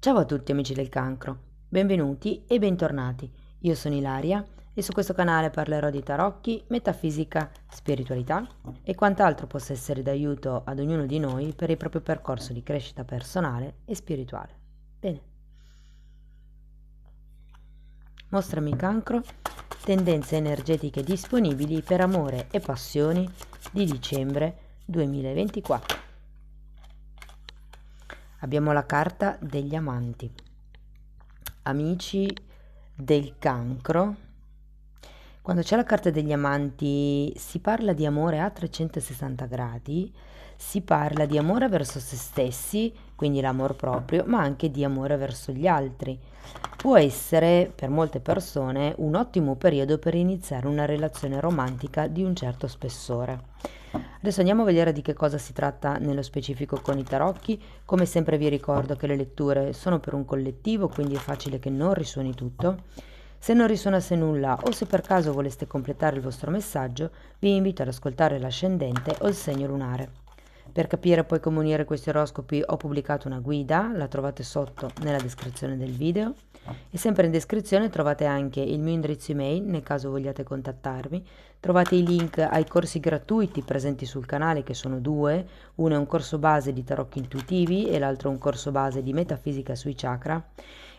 Ciao a tutti amici del cancro, benvenuti e bentornati. Io sono Ilaria e su questo canale parlerò di tarocchi, metafisica, spiritualità e quant'altro possa essere d'aiuto ad ognuno di noi per il proprio percorso di crescita personale e spirituale. Bene. Mostrami cancro, tendenze energetiche disponibili per amore e passioni di dicembre 2024. Abbiamo la carta degli amanti. Amici del cancro, quando c'è la carta degli amanti si parla di amore a 360 gradi, si parla di amore verso se stessi, quindi l'amor proprio, ma anche di amore verso gli altri. Può essere per molte persone un ottimo periodo per iniziare una relazione romantica di un certo spessore. Adesso andiamo a vedere di che cosa si tratta nello specifico con i tarocchi. Come sempre vi ricordo che le letture sono per un collettivo, quindi è facile che non risuoni tutto. Se non risuonasse nulla o se per caso voleste completare il vostro messaggio, vi invito ad ascoltare l'ascendente o il segno lunare. Per capire poi come unire questi oroscopi ho pubblicato una guida, la trovate sotto nella descrizione del video e sempre in descrizione trovate anche il mio indirizzo email nel caso vogliate contattarmi. Trovate i link ai corsi gratuiti presenti sul canale che sono due, uno è un corso base di tarocchi intuitivi e l'altro un corso base di metafisica sui chakra.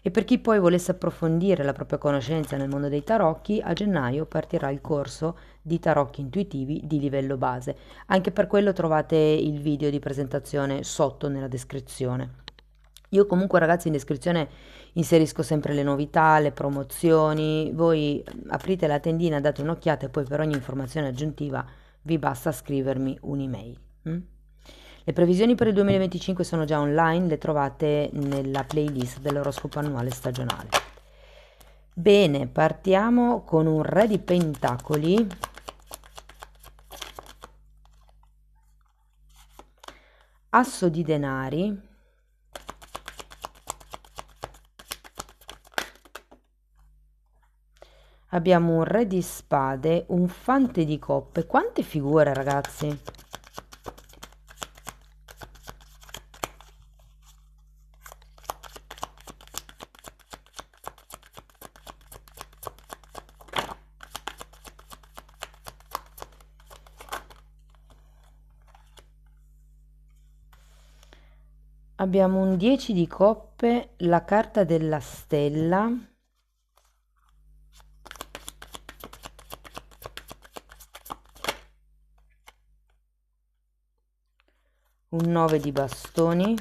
E per chi poi volesse approfondire la propria conoscenza nel mondo dei tarocchi, a gennaio partirà il corso di tarocchi intuitivi di livello base. Anche per quello trovate il video di presentazione sotto nella descrizione. Io comunque ragazzi in descrizione inserisco sempre le novità, le promozioni, voi aprite la tendina, date un'occhiata e poi per ogni informazione aggiuntiva vi basta scrivermi un'email. Le previsioni per il 2025 sono già online, le trovate nella playlist dell'oroscopo annuale stagionale. Bene, partiamo con un re di pentacoli. Asso di denari. Abbiamo un re di spade, un fante di coppe. Quante figure, ragazzi! Abbiamo un 10 di coppe, la carta della stella. Un 9 di bastoni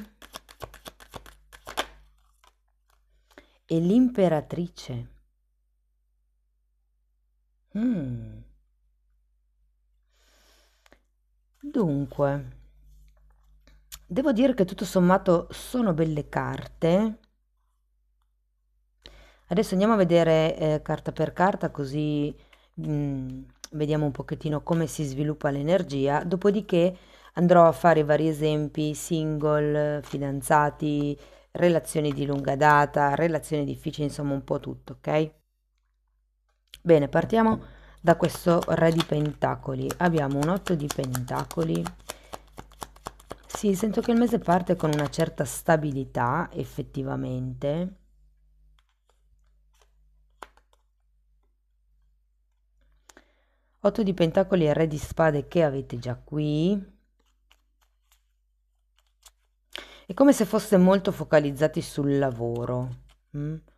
e l'imperatrice. Dunque, devo dire che tutto sommato sono belle carte. Adesso andiamo a vedere carta per carta così vediamo un pochettino come si sviluppa l'energia, dopodiché andrò a fare vari esempi single, fidanzati, relazioni di lunga data, relazioni difficili, insomma un po' tutto, ok? Bene, partiamo da questo re di pentacoli. Abbiamo un 8 di pentacoli. Sì, sento che il mese parte con una certa stabilità, effettivamente. 8 di pentacoli e re di spade che avete già qui. È come se foste molto focalizzati sul lavoro,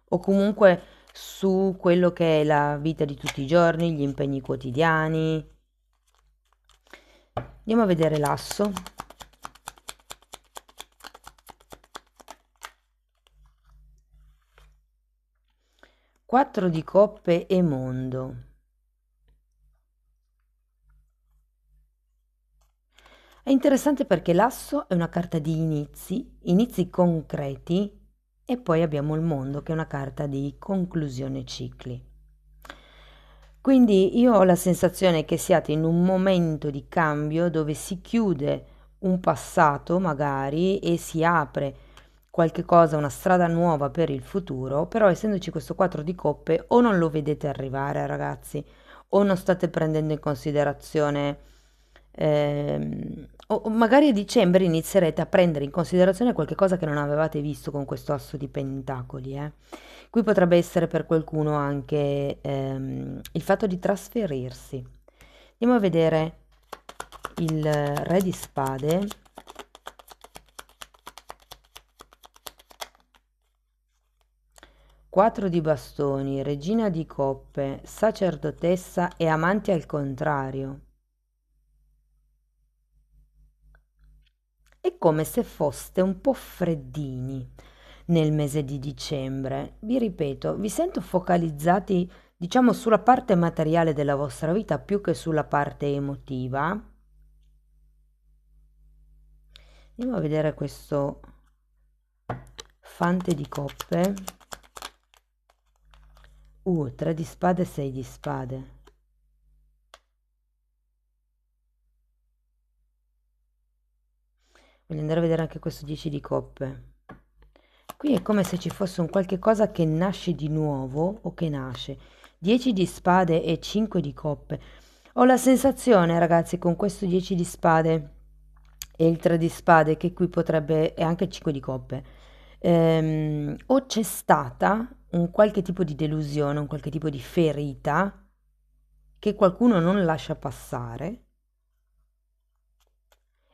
o comunque su quello che è la vita di tutti i giorni, gli impegni quotidiani. Andiamo a vedere l'asso. Quattro di coppe e mondo. È interessante perché l'asso è una carta di inizi, inizi concreti, e poi abbiamo il mondo che è una carta di conclusione cicli. Quindi io ho la sensazione che siate in un momento di cambio dove si chiude un passato magari e si apre qualche cosa, una strada nuova per il futuro, però essendoci questo 4 di coppe o non lo vedete arrivare ragazzi, o non state prendendo in considerazione o magari a dicembre inizierete a prendere in considerazione qualche cosa che non avevate visto con questo asso di pentacoli, eh. Qui potrebbe essere per qualcuno anche il fatto di trasferirsi. Andiamo a vedere il re di spade. Quattro di bastoni, regina di coppe, sacerdotessa e amanti al contrario. È come se foste un po' freddini nel mese di dicembre. Vi ripeto, vi sento focalizzati, diciamo, sulla parte materiale della vostra vita più che sulla parte emotiva. Andiamo a vedere questo fante di coppe. Tre di spade, 6 di spade. Voglio andare a vedere anche questo 10 di coppe. Qui è come se ci fosse un qualche cosa che nasce di nuovo o che nasce. 10 di spade e 5 di coppe. Ho la sensazione, ragazzi, con questo 10 di spade e il 3 di spade, che qui potrebbe, e anche il 5 di coppe, o c'è stata un qualche tipo di delusione, un qualche tipo di ferita che qualcuno non lascia passare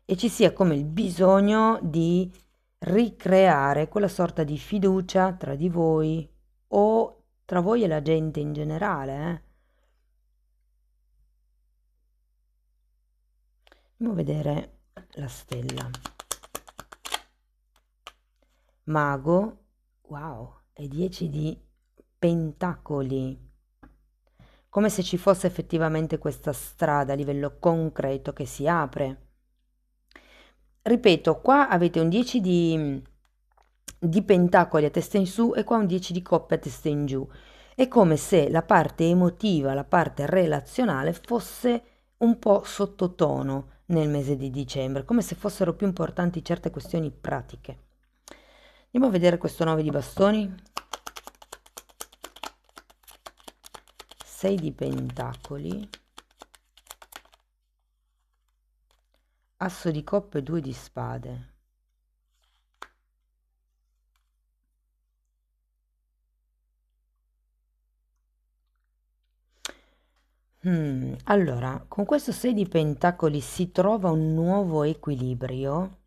e ci sia come il bisogno di ricreare quella sorta di fiducia tra di voi o tra voi e la gente in generale, eh. Andiamo a vedere la stella. Mago, wow, e 10 di pentacoli. Come se ci fosse effettivamente questa strada a livello concreto che si apre. Ripeto, qua avete un 10 di pentacoli a testa in su e qua un 10 di coppe a testa in giù. È come se la parte emotiva, la parte relazionale fosse un po' sottotono nel mese di dicembre, come se fossero più importanti certe questioni pratiche. Andiamo a vedere questo 9 di bastoni. 6 di pentacoli. Asso di coppe e 2 di spade. Allora, con questo 6 di pentacoli si trova un nuovo equilibrio.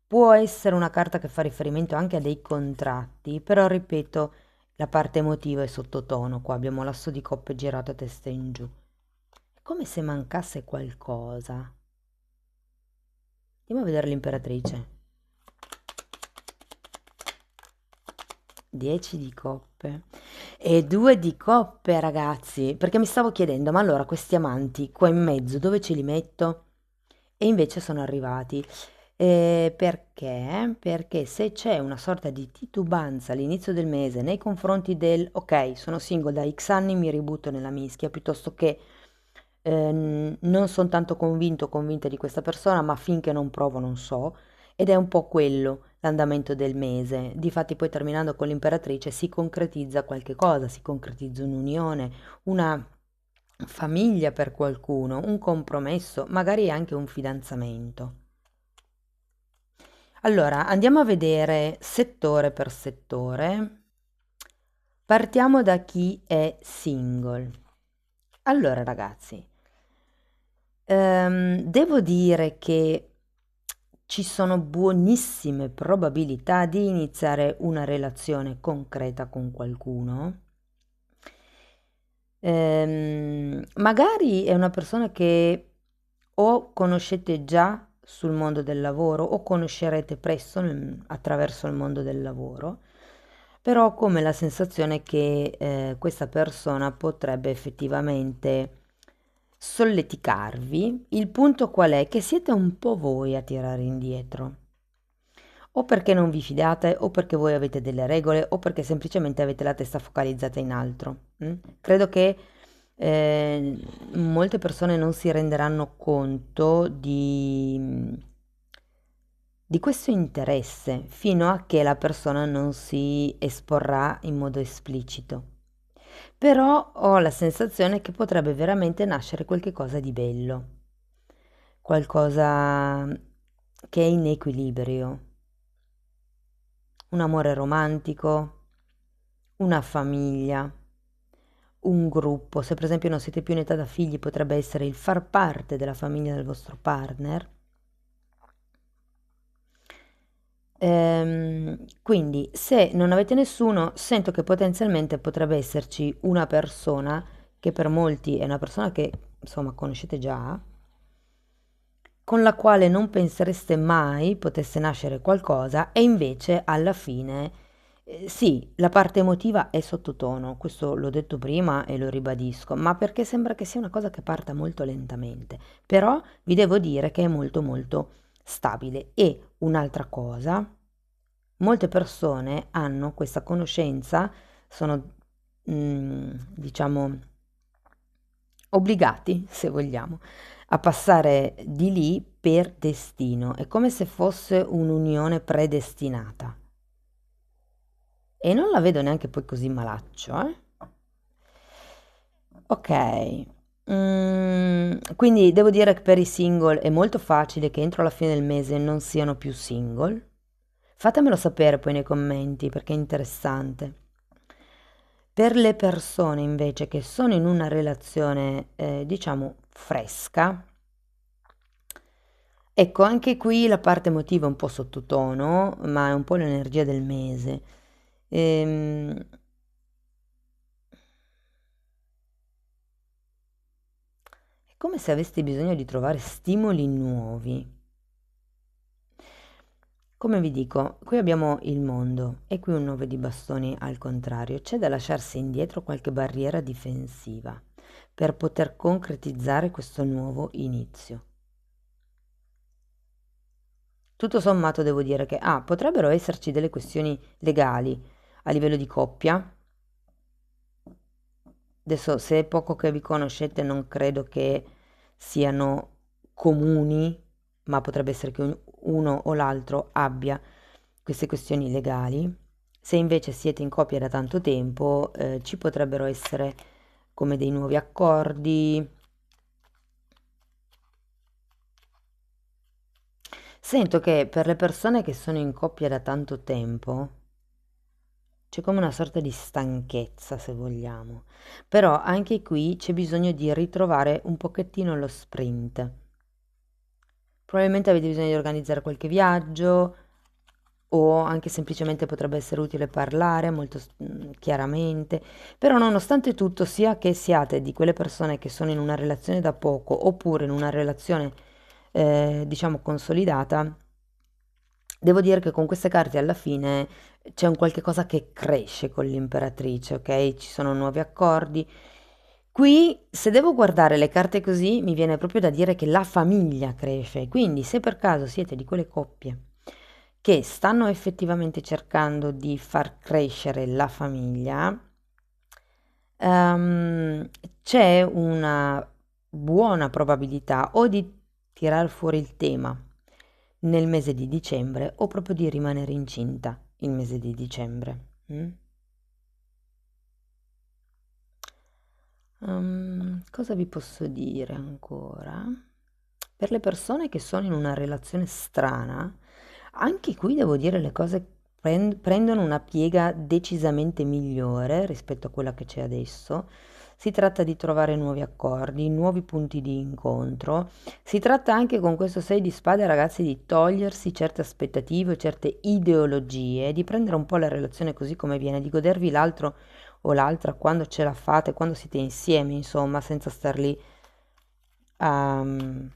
Può essere una carta che fa riferimento anche a dei contratti, però ripeto, la parte emotiva è sottotono. Qua abbiamo l'asso di coppe girato a testa in giù. È come se mancasse qualcosa. Andiamo a vedere l'imperatrice. 10 di coppe e 2 di coppe, ragazzi, perché mi stavo chiedendo, ma allora questi amanti qua in mezzo dove ce li metto? E invece sono arrivati. Perché? Perché se c'è una sorta di titubanza all'inizio del mese nei confronti del ok, sono single da X anni, mi ributto nella mischia, piuttosto che non sono tanto convinto o convinta di questa persona, ma finché non provo non so, ed è un po' quello l'andamento del mese. Difatti poi terminando con l'imperatrice si concretizza qualche cosa, si concretizza un'unione, una famiglia per qualcuno, un compromesso, magari anche un fidanzamento. Allora, andiamo a vedere settore per settore. Partiamo da chi è single. Allora, ragazzi, devo dire che ci sono buonissime probabilità di iniziare una relazione concreta con qualcuno. Magari è una persona che o conoscete già sul mondo del lavoro o conoscerete presto attraverso il mondo del lavoro, però ho come la sensazione che questa persona potrebbe effettivamente solleticarvi. Il punto qual è? Che siete un po' voi a tirare indietro. O perché non vi fidate, o perché voi avete delle regole, o perché semplicemente avete la testa focalizzata in altro. Credo che molte persone non si renderanno conto di questo interesse fino a che la persona non si esporrà in modo esplicito. Però ho la sensazione che potrebbe veramente nascere qualche cosa di bello, qualcosa che è in equilibrio, un amore romantico, una famiglia, un gruppo. Se per esempio non siete più in età da figli, potrebbe essere il far parte della famiglia del vostro partner. Quindi, se non avete nessuno, sento che potenzialmente potrebbe esserci una persona che per molti è una persona che insomma conoscete già, con la quale non pensereste mai potesse nascere qualcosa e invece alla fine sì, la parte emotiva è sottotono, questo l'ho detto prima e lo ribadisco, ma perché sembra che sia una cosa che parta molto lentamente, però vi devo dire che è molto molto stabile. E un'altra cosa, molte persone hanno questa conoscenza, sono diciamo obbligati, se vogliamo, a passare di lì per destino. È come se fosse un'unione predestinata. E non la vedo neanche poi così malaccio, eh? Ok. Quindi devo dire che per i single è molto facile che entro la fine del mese non siano più single. Fatemelo sapere poi nei commenti perché è interessante. Per le persone invece che sono in una relazione, diciamo, fresca, ecco, anche qui la parte emotiva è un po' sottotono, ma è un po' l'energia del mese. Ehm, è come se aveste bisogno di trovare stimoli nuovi. Come vi dico, qui abbiamo il mondo e qui un 9 di bastoni al contrario. C'è da lasciarsi indietro qualche barriera difensiva per poter concretizzare questo nuovo inizio. Tutto sommato devo dire che potrebbero esserci delle questioni legali a livello di coppia. Adesso, se è poco che vi conoscete, non credo che siano comuni, ma potrebbe essere che uno o l'altro abbia queste questioni legali. Se invece siete in coppia da tanto tempo, ci potrebbero essere come dei nuovi accordi. Sento che per le persone che sono in coppia da tanto tempo c'è come una sorta di stanchezza, se vogliamo. Però anche qui c'è bisogno di ritrovare un pochettino lo sprint. Probabilmente avete bisogno di organizzare qualche viaggio o anche semplicemente potrebbe essere utile parlare molto chiaramente. Però nonostante tutto, sia che siate di quelle persone che sono in una relazione da poco oppure in una relazione diciamo consolidata, devo dire che con queste carte alla fine c'è un qualche cosa che cresce con l'imperatrice, ok? Ci sono nuovi accordi. Qui, se devo guardare le carte così, mi viene proprio da dire che la famiglia cresce. Quindi, se per caso siete di quelle coppie che stanno effettivamente cercando di far crescere la famiglia, ehm, c'è una buona probabilità o di tirar fuori il tema nel mese di dicembre o proprio di rimanere incinta il mese di dicembre. Cosa vi posso dire ancora? Per le persone che sono in una relazione strana, anche qui devo dire le cose prendono una piega decisamente migliore rispetto a quella che c'è adesso. Si tratta di trovare nuovi accordi, nuovi punti di incontro. Si tratta anche con questo 6 di spade, ragazzi, di togliersi certe aspettative, certe ideologie, di prendere un po' la relazione così come viene, di godervi l'altro o l'altra quando ce la fate, quando siete insieme, insomma, senza star lì a... mi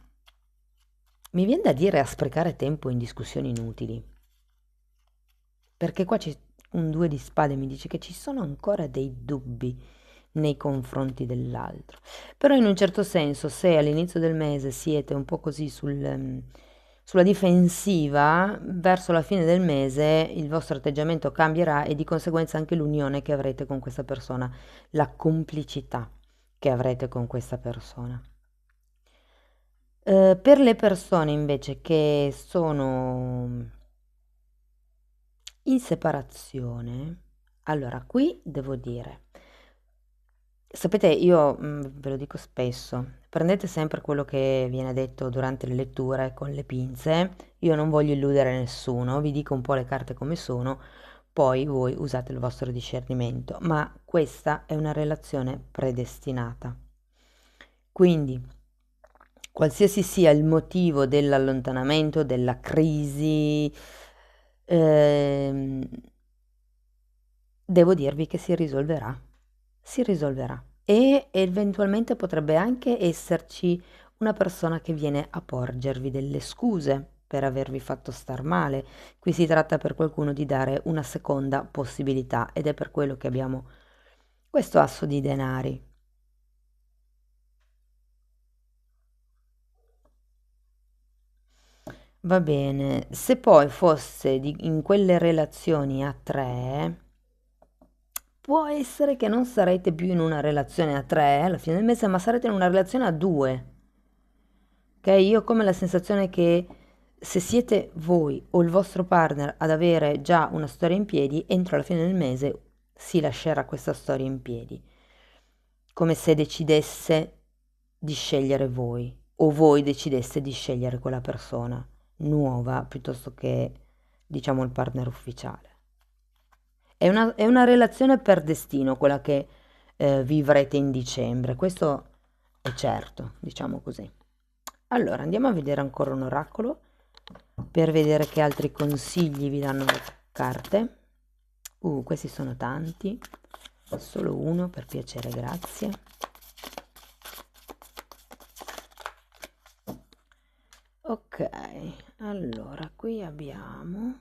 viene da dire a sprecare tempo in discussioni inutili. Perché qua c'è un 2 di spade, mi dice che ci sono ancora dei dubbi nei confronti dell'altro. Però in un certo senso, se all'inizio del mese siete un po' così sulla difensiva, verso la fine del mese il vostro atteggiamento cambierà e di conseguenza anche l'unione che avrete con questa persona, la complicità che avrete con questa persona. Per le persone invece che sono in separazione, allora qui devo dire, Sapete, io ve lo dico spesso, prendete sempre quello che viene detto durante le letture con le pinze. Io non voglio illudere nessuno, vi dico un po' le carte come sono, poi voi usate il vostro discernimento, ma questa è una relazione predestinata. Quindi, qualsiasi sia il motivo dell'allontanamento, della crisi, ehm, devo dirvi che si risolverà. Si risolverà. E eventualmente potrebbe anche esserci una persona che viene a porgervi delle scuse per avervi fatto star male. Qui si tratta per qualcuno di dare una seconda possibilità ed è per quello che abbiamo questo asso di denari. Va bene, se poi fosse in quelle relazioni a tre, può essere che non sarete più in una relazione a tre alla fine del mese, ma sarete in una relazione a due. Ok? Io ho come la sensazione che se siete voi o il vostro partner ad avere già una storia in piedi, entro la fine del mese si lascerà questa storia in piedi, come se decidesse di scegliere voi o voi decideste di scegliere quella persona nuova piuttosto che, diciamo, il partner ufficiale. È una relazione per destino quella che vivrete in dicembre, questo è certo, diciamo così. Allora, andiamo a vedere ancora un oracolo per vedere che altri consigli vi danno le carte. Questi sono tanti, solo uno per piacere, grazie. Ok, allora qui abbiamo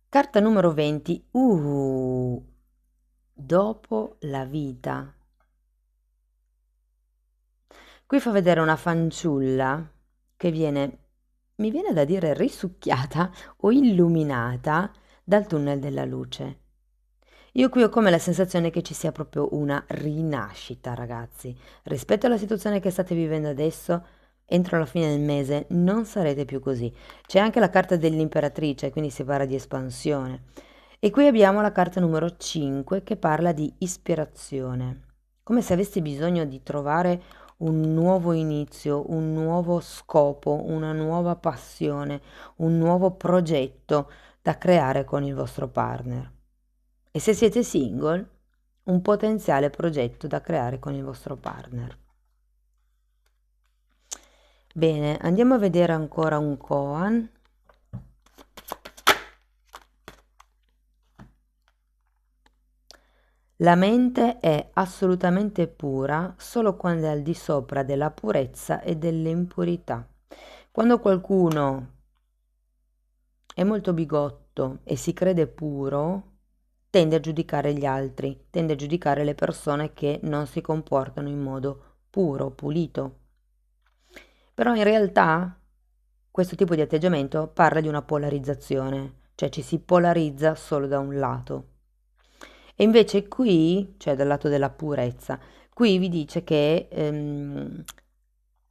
carta numero 20. Dopo la vita. Qui fa vedere una fanciulla che mi viene da dire risucchiata o illuminata dal tunnel della luce. Io qui ho come la sensazione che ci sia proprio una rinascita, ragazzi. Rispetto alla situazione che state vivendo adesso, entro la fine del mese non sarete più così. C'è anche la carta dell'imperatrice, quindi si parla di espansione. E qui abbiamo la carta numero 5 che parla di ispirazione. Come se avessi bisogno di trovare un nuovo inizio, un nuovo scopo, una nuova passione, un nuovo progetto da creare con il vostro partner. E se siete single, un potenziale progetto da creare con il vostro partner. Bene, andiamo a vedere ancora un koan. La mente è assolutamente pura solo quando è al di sopra della purezza e dell'impurità. Quando qualcuno è molto bigotto e si crede puro, tende a giudicare gli altri, tende a giudicare le persone che non si comportano in modo puro, pulito. Però in realtà questo tipo di atteggiamento parla di una polarizzazione, cioè ci si polarizza solo da un lato. E invece qui, cioè dal lato della purezza, qui vi dice che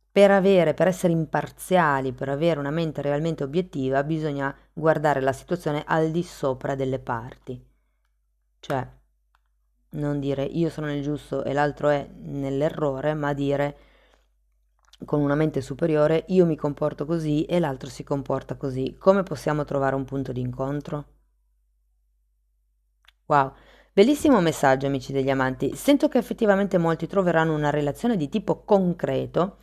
per essere imparziali, per avere una mente realmente obiettiva, bisogna guardare la situazione al di sopra delle parti. Cioè, non dire io sono nel giusto e l'altro è nell'errore, ma dire con una mente superiore io mi comporto così e l'altro si comporta così. Come possiamo trovare un punto di incontro? Wow, bellissimo messaggio, amici degli amanti. Sento che effettivamente molti troveranno una relazione di tipo concreto.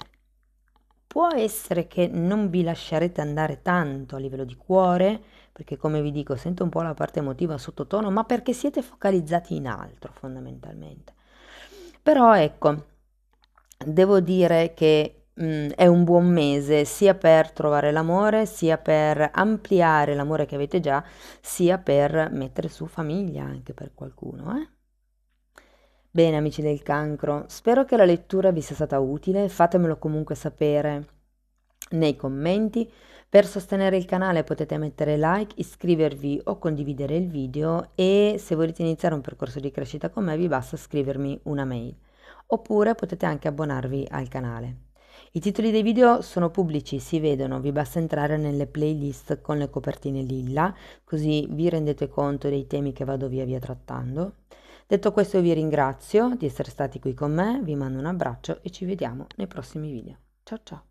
Può essere che non vi lascerete andare tanto a livello di cuore, perché come vi dico, sento un po' la parte emotiva sottotono, ma perché siete focalizzati in altro fondamentalmente. Però ecco, devo dire che è un buon mese sia per trovare l'amore, sia per ampliare l'amore che avete già, sia per mettere su famiglia anche per qualcuno, eh? Bene, amici del cancro, spero che la lettura vi sia stata utile, fatemelo comunque sapere nei commenti. Per sostenere il canale potete mettere like, iscrivervi o condividere il video e se volete iniziare un percorso di crescita con me vi basta scrivermi una mail. Oppure potete anche abbonarvi al canale. I titoli dei video sono pubblici, si vedono, vi basta entrare nelle playlist con le copertine lilla, così vi rendete conto dei temi che vado via via trattando. Detto questo, io vi ringrazio di essere stati qui con me, vi mando un abbraccio e ci vediamo nei prossimi video. Ciao ciao!